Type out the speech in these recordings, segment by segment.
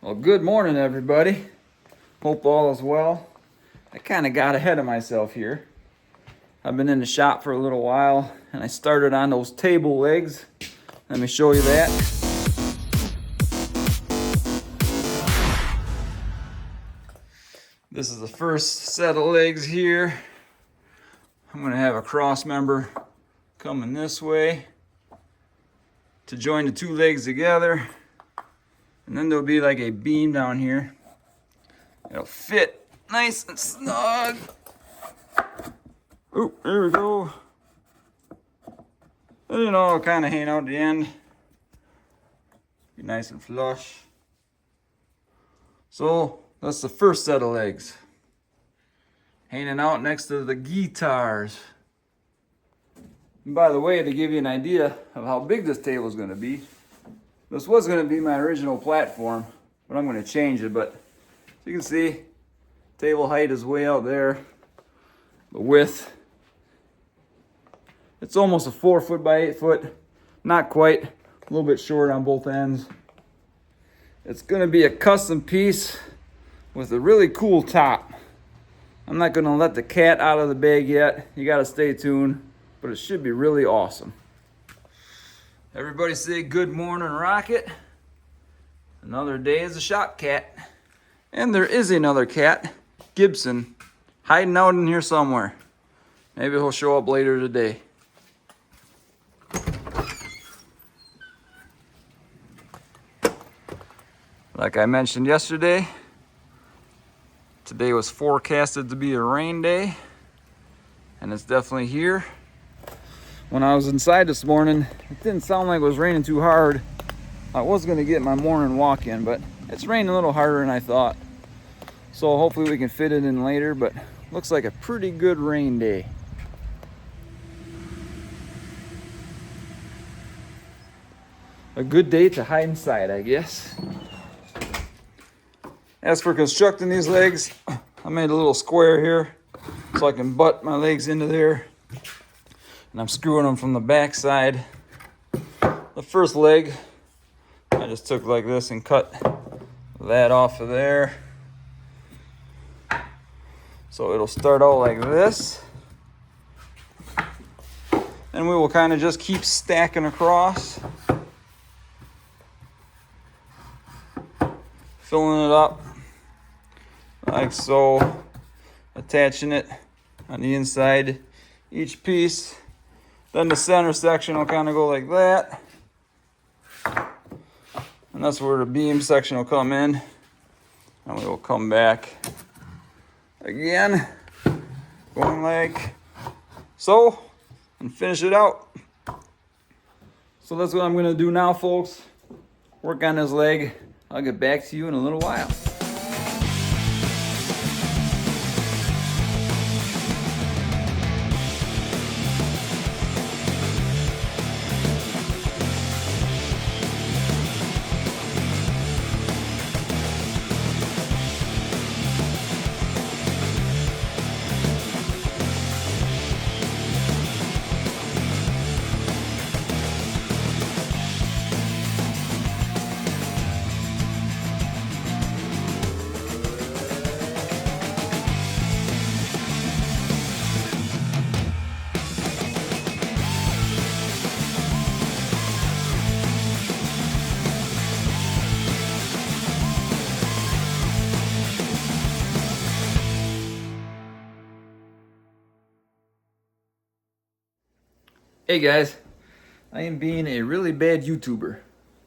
Well, good morning, everybody. Hope all is well. I kind of got ahead of myself here. I've been in the shop for a little while, and I started on those table legs. Let me show you that. This is the first set of legs here. I'm going to have a cross member coming this way to join the two legs together. And then there'll be like a beam down here. It'll fit nice and snug. Oh, there we go. And you know, it'll kind of hang out the end. Be nice and flush. So that's the first set of legs. Hanging out next to the guitars. And by the way, to give you an idea of how big this table is going to be, this was going to be my original platform, but I'm going to change it. But as you can see, table height is way out there. The width, it's almost a 4 foot by 8 foot. Not quite, a little bit short on both ends. It's going to be a custom piece with a really cool top. I'm not going to let the cat out of the bag yet. You got to stay tuned, but it should be really awesome. Everybody say good morning, Rocket. Another day as a shop cat. And there is another cat, Gibson, hiding out in here somewhere. Maybe he'll show up later today. Like I mentioned yesterday, today was forecasted to be a rain day, and it's definitely here. When I was inside this morning, it didn't sound like it was raining too hard. I was going to get my morning walk in, but it's raining a little harder than I thought. So hopefully we can fit it in later, but looks like a pretty good rain day. A good day to hide inside, I guess. As for constructing these legs, I made a little square here so I can butt my legs into there. And I'm screwing them from the back side. The first leg, I just took like this and cut that off of there. So it'll start out like this. And we will kind of just keep stacking across. Filling it up like so. Attaching it on the inside each piece. Then the center section will kind of go like that. And that's where the beam section will come in. And we will come back again, going like so, and finish it out. So that's what I'm gonna do now, folks. Work on this leg. I'll get back to you in a little while. Hey guys, I am being a really bad YouTuber.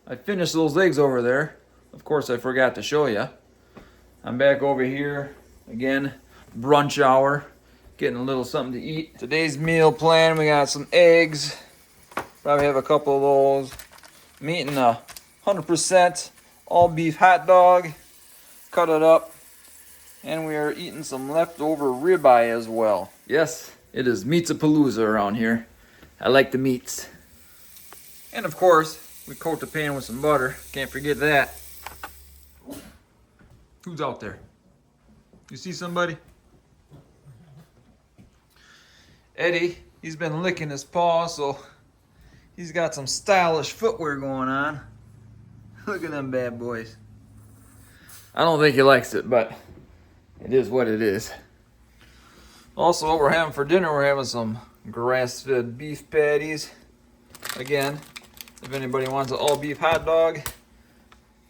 I finished those legs over there. Of course I forgot to show you. I'm back over here again, brunch hour, getting a little something to eat. Today's meal plan, we got some eggs, probably have a couple of those. I'm eating a 100% all beef hot dog, cut it up, and we are eating some leftover ribeye as well. Yes, it is meats-a-palooza around here. I like the meats. And of course, we coat the pan with some butter. Can't forget that. Who's out there? You see somebody? Eddie, he's been licking his paw, so he's got some stylish footwear going on. Look at them bad boys. I don't think he likes it, but it is what it is. Also, what we're having for dinner, we're having some grass-fed beef patties. Again, if anybody wants an all-beef hot dog.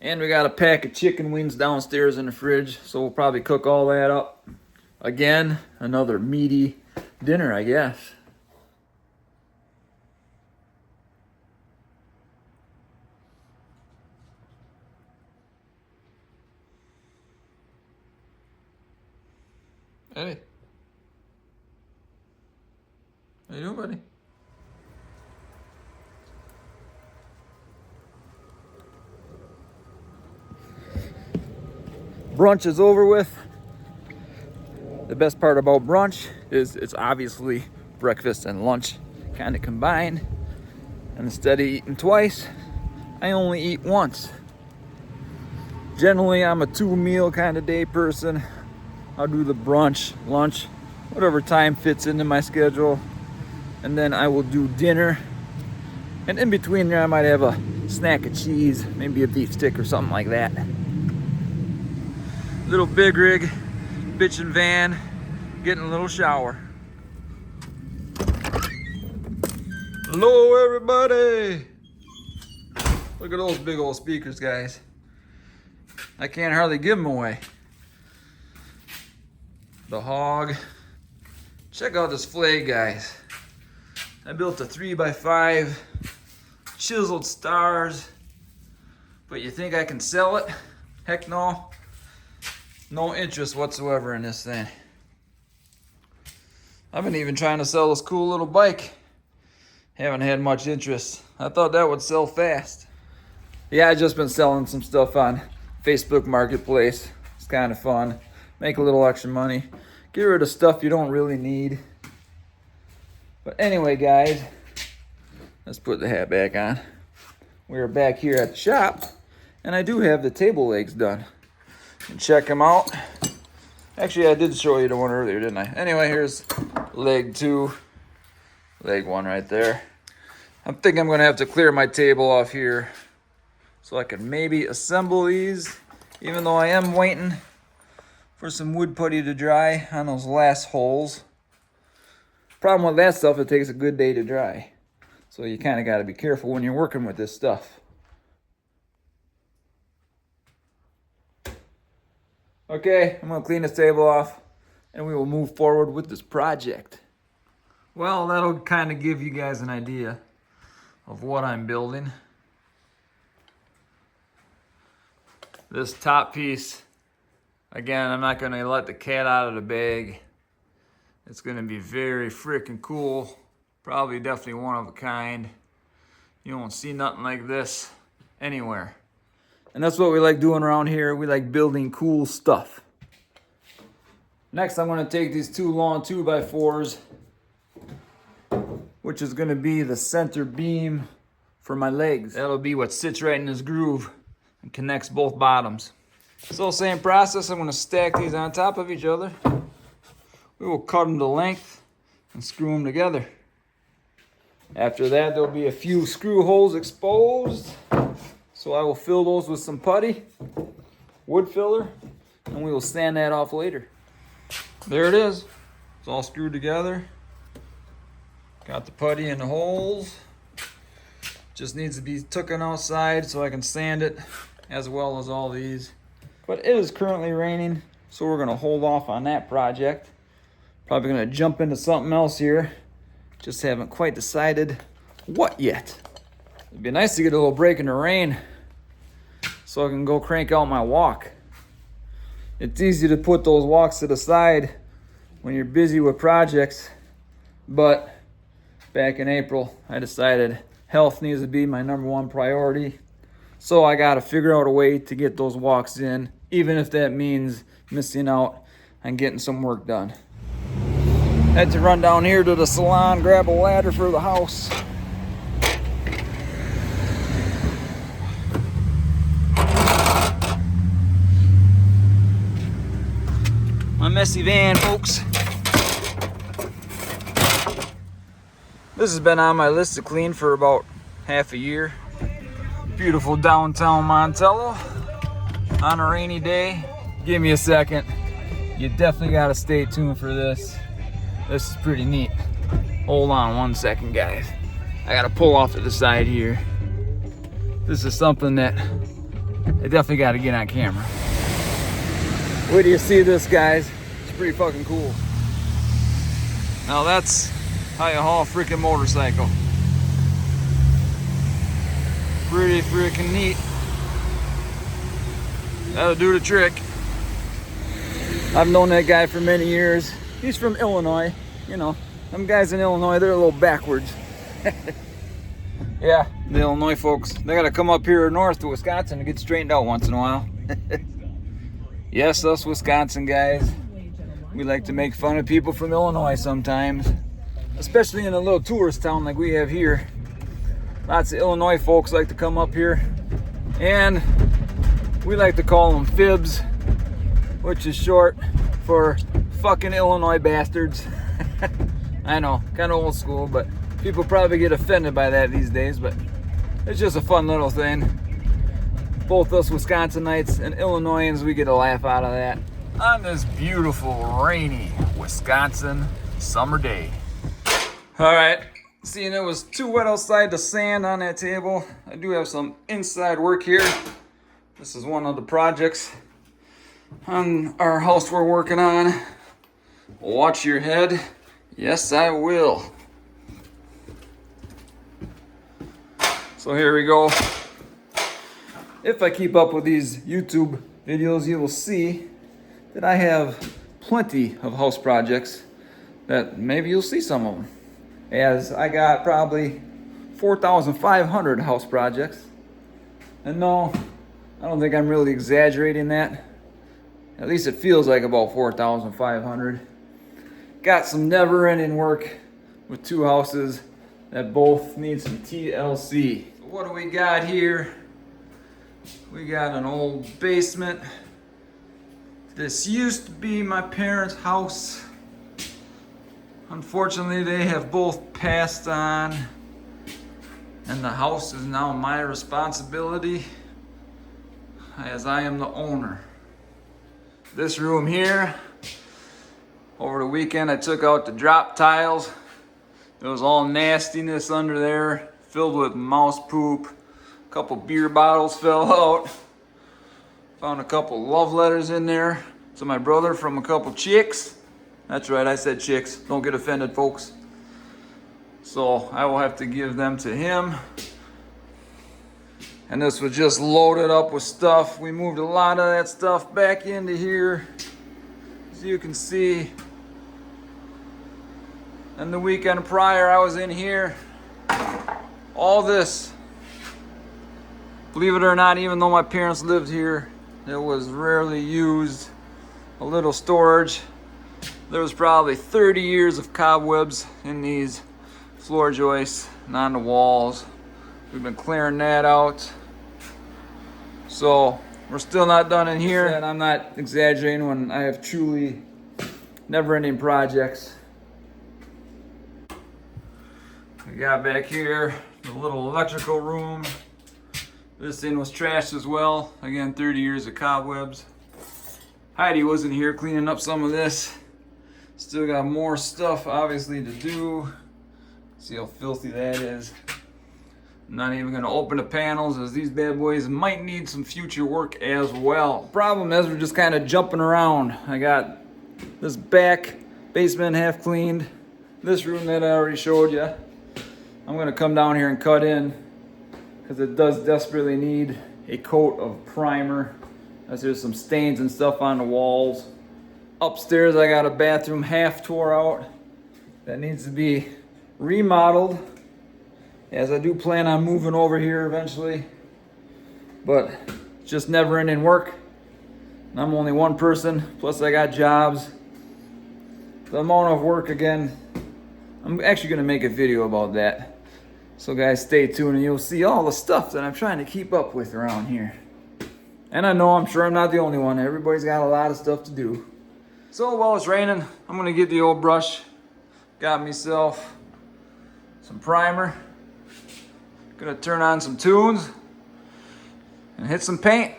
And we got a pack of chicken wings downstairs in the fridge, so we'll probably cook all that up. Again, another meaty dinner, I guess. Hey. How you doing, buddy? Brunch is over with. The best part about brunch is it's obviously breakfast and lunch kind of combined. And instead of eating twice, I only eat once. Generally, I'm a 2-meal kind of day person. I'll do the brunch, lunch, whatever time fits into my schedule. And then I will do dinner. And in between there, I might have a snack of cheese, maybe a beef stick or something like that. Little big rig, bitchin' van, getting a little shower. Hello, everybody. Look at those big old speakers, guys. I can't hardly give them away. The hog. Check out this flag, guys. I built a 3x5 chiseled stars, but you think I can sell it? Heck no. No interest whatsoever in this thing. I've been even trying to sell this cool little bike. Haven't had much interest. I thought that would sell fast. Yeah, I've just been selling some stuff on Facebook Marketplace. It's kind of fun. Make a little extra money. Get rid of stuff you don't really need. But anyway, guys, let's put the hat back on. We're back here at the shop, and I do have the table legs done. And check them out. Actually, I did show you the one earlier, didn't I? Anyway, here's leg 2, leg 1 right there. I think I'm going to have to clear my table off here so I can maybe assemble these, even though I am waiting for some wood putty to dry on those last holes. Problem with that stuff, it takes a good day to dry. So you kind of got to be careful when you're working with this stuff. Okay, I'm going to clean this table off and we will move forward with this project. Well, that'll kind of give you guys an idea of what I'm building. This top piece, again, I'm not going to let the cat out of the bag. It's going to be very freaking cool. Probably definitely one of a kind. You won't see nothing like this anywhere. And that's what we like doing around here. We like building cool stuff. Next, I'm going to take these 2 long 2x4s, which is going to be the center beam for my legs. That'll be what sits right in this groove and connects both bottoms. So same process. I'm going to stack these on top of each other. We will cut them to length and screw them together. After that, there'll be a few screw holes exposed. So I will fill those with some putty, wood filler, and we will sand that off later. There it is. It's all screwed together. Got the putty in the holes. Just needs to be taken outside so I can sand it, as well as all these. But it is currently raining, so we're going to hold off on that project. Probably going to jump into something else here. Just haven't quite decided what yet. It'd be nice to get a little break in the rain so I can go crank out my walk. It's easy to put those walks to the side when you're busy with projects, but back in April, I decided health needs to be my #1 priority. So I got to figure out a way to get those walks in, even if that means missing out on getting some work done. Had to run down here to the salon, grab a ladder for the house. My messy van, folks. This has been on my list to clean for about half a year. Beautiful downtown Montello. on a rainy day. Give me a second. You definitely gotta stay tuned for this. This is pretty neat. Hold on one second, guys. I gotta pull off to the side here. This is something that I definitely gotta get on camera. Wait till you see this, guys. It's pretty fucking cool. Now that's how you haul a freaking motorcycle. Pretty freaking neat. That'll do the trick. I've known that guy for many years. He's from Illinois. You know, them guys in Illinois, they're a little backwards. Yeah, the Illinois folks, they gotta come up here north to Wisconsin to get straightened out once in a while. Yes, us Wisconsin guys, we like to make fun of people from Illinois sometimes, especially in a little tourist town like we have here. Lots of Illinois folks like to come up here, and we like to call them fibs, which is short for fucking Illinois bastards. I know, kind of old school, but people probably get offended by that these days, but it's just a fun little thing. Both us Wisconsinites and Illinoisans, we get a laugh out of that on this beautiful, rainy Wisconsin summer day. All right, seeing it was too wet outside to sand on that table, I do have some inside work here. This is one of the projects on our house we're working on. Watch your head. Yes, I will. So here we go. If I keep up with these YouTube videos, you will see that I have plenty of house projects that maybe you'll see some of them. As I got probably 4,500 house projects. And no, I don't think I'm really exaggerating that. At least it feels like about 4,500. Got some never-ending work with two houses that both need some TLC. So what do we got here? We got an old basement. This used to be my parents' house. Unfortunately, they have both passed on, and the house is now my responsibility as I am the owner. This room here, over the weekend I took out the drop tiles. There was all nastiness under there, filled with mouse poop. A couple beer bottles fell out. Found a couple love letters in there to my brother from a couple chicks. That's right, I said chicks. Don't get offended, folks. So I will have to give them to him. And this was just loaded up with stuff. We moved a lot of that stuff back into here, as you can see. And the weekend prior, I was in here. All this, believe it or not, even though my parents lived here, it was rarely used. A little storage. There was probably 30 years of cobwebs in these floor joists and on the walls. We've been clearing that out. So we're still not done in here. And I'm not exaggerating when I have truly never-ending projects. We got back here the little electrical room. This thing was trashed as well. Again, 30 years of cobwebs. Heidi wasn't here cleaning up some of this. Still got more stuff obviously to do. See how filthy that is. I'm not even gonna open the panels, as these bad boys might need some future work as well. Problem is, we're just kind of jumping around. I got this back basement half cleaned. This room that I already showed you. I'm gonna come down here and cut in, because it does desperately need a coat of primer, as there's some stains and stuff on the walls. Upstairs I got a bathroom half tore out that needs to be remodeled, as I do plan on moving over here eventually, but it's just never ending work. And I'm only one person, plus I got jobs. The amount of work, again, I'm actually gonna make a video about that. So guys, stay tuned and you'll see all the stuff that I'm trying to keep up with around here. And I know, I'm sure I'm not the only one. Everybody's got a lot of stuff to do. So while it's raining, I'm gonna get the old brush. Got myself some primer. Gonna turn on some tunes and hit some paint.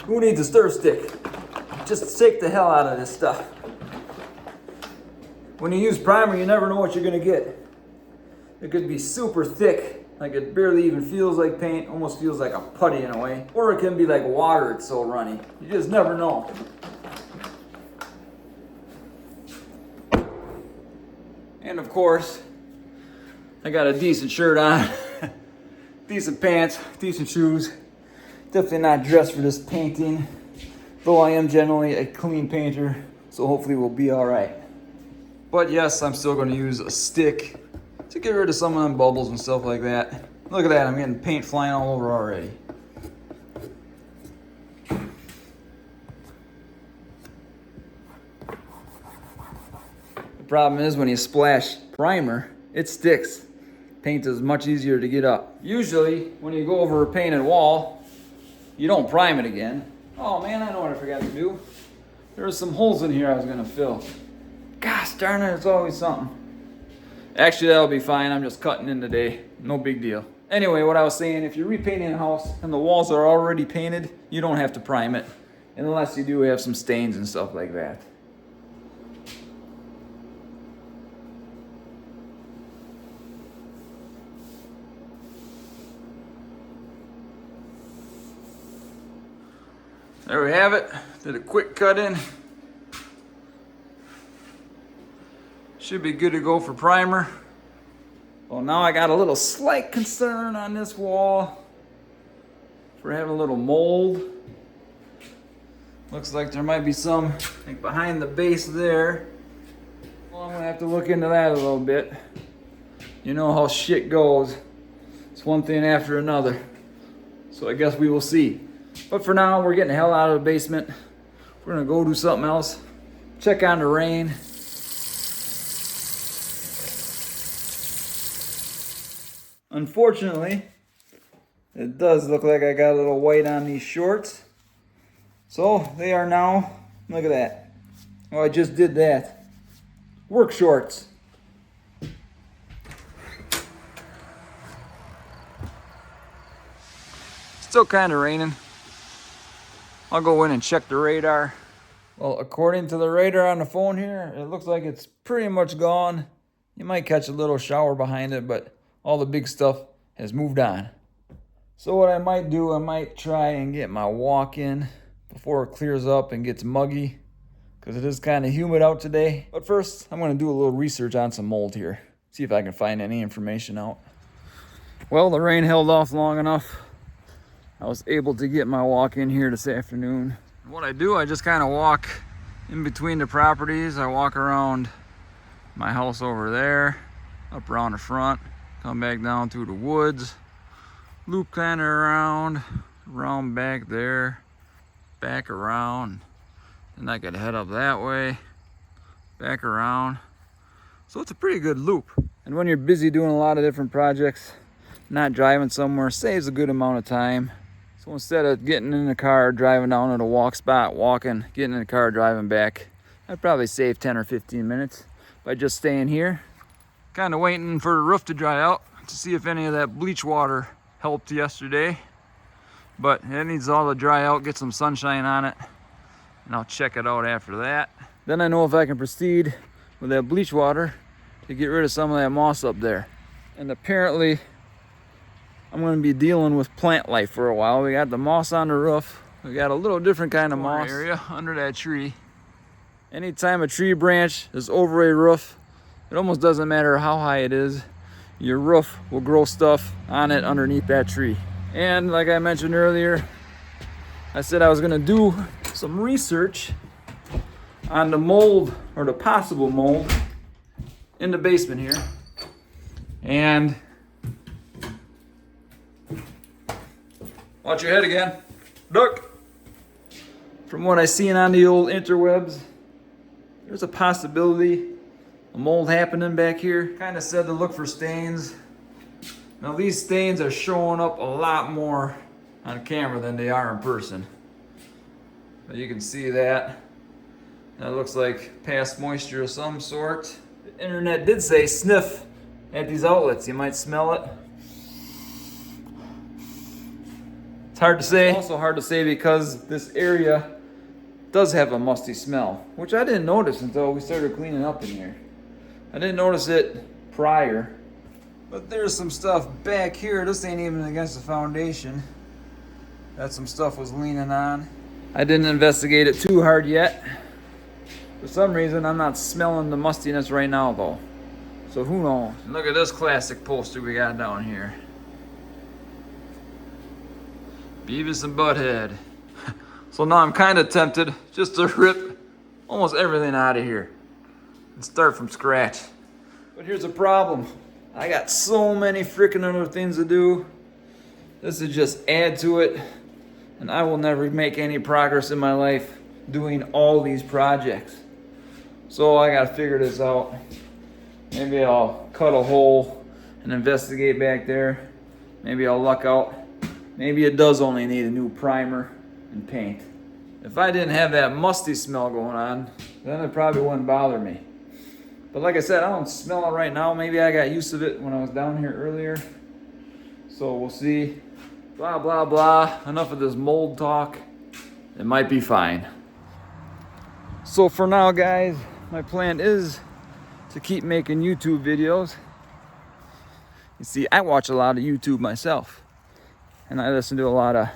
Who needs a stir stick? Just shake the hell out of this stuff. When you use primer, you never know what you're gonna get. It could be super thick, like it barely even feels like paint, almost feels like a putty in a way. Or it can be like water, it's so runny. You just never know. And of course, I got a decent shirt on, decent pants, decent shoes. Definitely not dressed for this painting, though I am generally a clean painter, so hopefully we'll be all right. But yes, I'm still going to use a stick to get rid of some of them bubbles and stuff like that. Look at that, I'm getting paint flying all over already. The problem is when you splash primer, it sticks. Paint is much easier to get up. Usually, when you go over a painted wall, you don't prime it again. Oh man, I know what I forgot to do. There were some holes in here I was gonna fill. Gosh darn it, it's always something. Actually, that'll be fine. I'm just cutting in today. No big deal. Anyway, what I was saying, if you're repainting a house and the walls are already painted, you don't have to prime it, unless you do have some stains and stuff like that. There we have it. Did a quick cut in. Should be good to go for primer. Well, now I got a little slight concern on this wall for having a little mold. Looks like there might be some like behind the base there. Well, I'm gonna have to look into that a little bit. You know how shit goes. It's one thing after another. So I guess we will see. But for now, we're getting the hell out of the basement. We're gonna go do something else. Check on the rain. Unfortunately, it does look like I got a little white on these shorts. So they are now, look at that. Oh, I just did that. Work shorts. Still kind of raining. I'll go in and check the radar. Well, according to the radar on the phone here, it looks like it's pretty much gone. You might catch a little shower behind it, but all the big stuff has moved on. So what I might do, I might try and get my walk in before it clears up and gets muggy, because it is kind of humid out today. But first, I'm going to do a little research on some mold here. See if I can find any information out. Well, the rain held off long enough. I was able to get my walk in here this afternoon. What I do, I just kind of walk in between the properties. I walk around my house over there, up around the front, come back down through the woods, loop kind of around back there, back around, and I could head up that way, back around. So it's a pretty good loop. And when you're busy doing a lot of different projects, not driving somewhere saves a good amount of time. So instead of getting in the car, driving down to the walk spot, walking, getting in the car, driving back, I'd probably save 10 or 15 minutes by just staying here. Kind of waiting for the roof to dry out to see if any of that bleach water helped yesterday. But it needs all to dry out, get some sunshine on it, and I'll check it out after that. Then I know if I can proceed with that bleach water to get rid of some of that moss up there. And apparently, I'm going to be dealing with plant life for a while. We got the moss on the roof. We got a little different kind of moss area under that tree. Anytime a tree branch is over a roof, it almost doesn't matter how high it is, your roof will grow stuff on it underneath that tree. And like I mentioned earlier, I said I was gonna do some research on the mold, or the possible mold, in the basement here. And watch your head again. Look! From what I seen on the old interwebs, there's a possibility a mold happening back here. Kind of said to look for stains. Now these stains are showing up a lot more on camera than they are in person. But you can see that. That looks like past moisture of some sort. The internet did say sniff at these outlets. You might smell it. It's hard to say. It's also hard to say because this area does have a musty smell, which I didn't notice until we started cleaning up in here. I didn't notice it prior, but there's some stuff back here. This ain't even against the foundation that some stuff was leaning on. I didn't investigate it too hard yet. For some reason, I'm not smelling the mustiness right now though. So who knows? And look at this classic poster we got down here. Beavis and Butthead. So now I'm kind of tempted just to rip almost everything out of here and start from scratch. But here's a problem. I got so many freaking other things to do. This is just add to it, and I will never make any progress in my life doing all these projects. So I gotta figure this out. Maybe I'll cut a hole and investigate back there. Maybe I'll luck out. Maybe it does only need a new primer and paint. If I didn't have that musty smell going on, then it probably wouldn't bother me. But like I said, I don't smell it right now. Maybe I got used to it when I was down here earlier. So we'll see. Blah, blah, blah. Enough of this mold talk. It might be fine. So for now, guys, my plan is to keep making YouTube videos. You see, I watch a lot of YouTube myself. And I listen to a lot of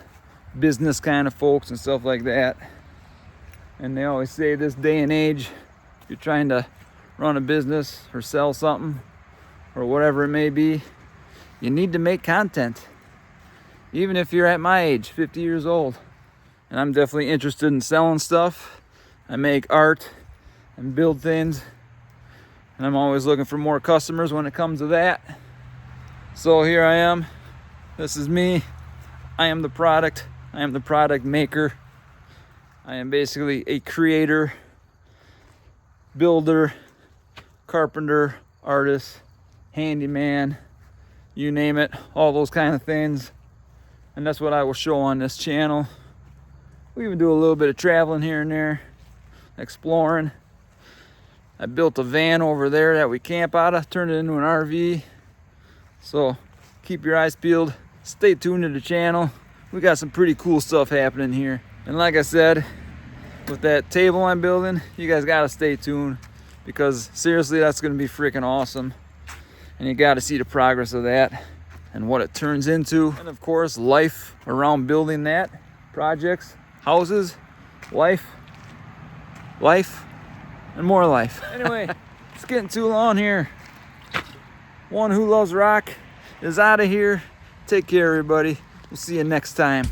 business kind of folks and stuff like that. And they always say this day and age, if you're trying to run a business or sell something or whatever it may be, you need to make content. Even if you're at my age, 50 years old. And I'm definitely interested in selling stuff. I make art and build things. And I'm always looking for more customers when it comes to that. So here I am. This is me. I am the product. I am the product maker. I am basically a creator, builder, carpenter, artist, handyman, you name it, all those kind of things. And that's what I will show on this channel. We even do a little bit of traveling here and there, exploring. I built a van over there that we camp out of, turned it into an RV. So keep your eyes peeled, stay tuned to the channel. We got some pretty cool stuff happening here. And like I said, with that table I'm building, you guys gotta stay tuned because seriously, that's gonna be freaking awesome. And you gotta see the progress of that and what it turns into. And of course, life around building that, projects, houses, life, and more life. Anyway, it's getting too long here. One Who Loves Rock is out of here. Take care, everybody. We'll see you next time.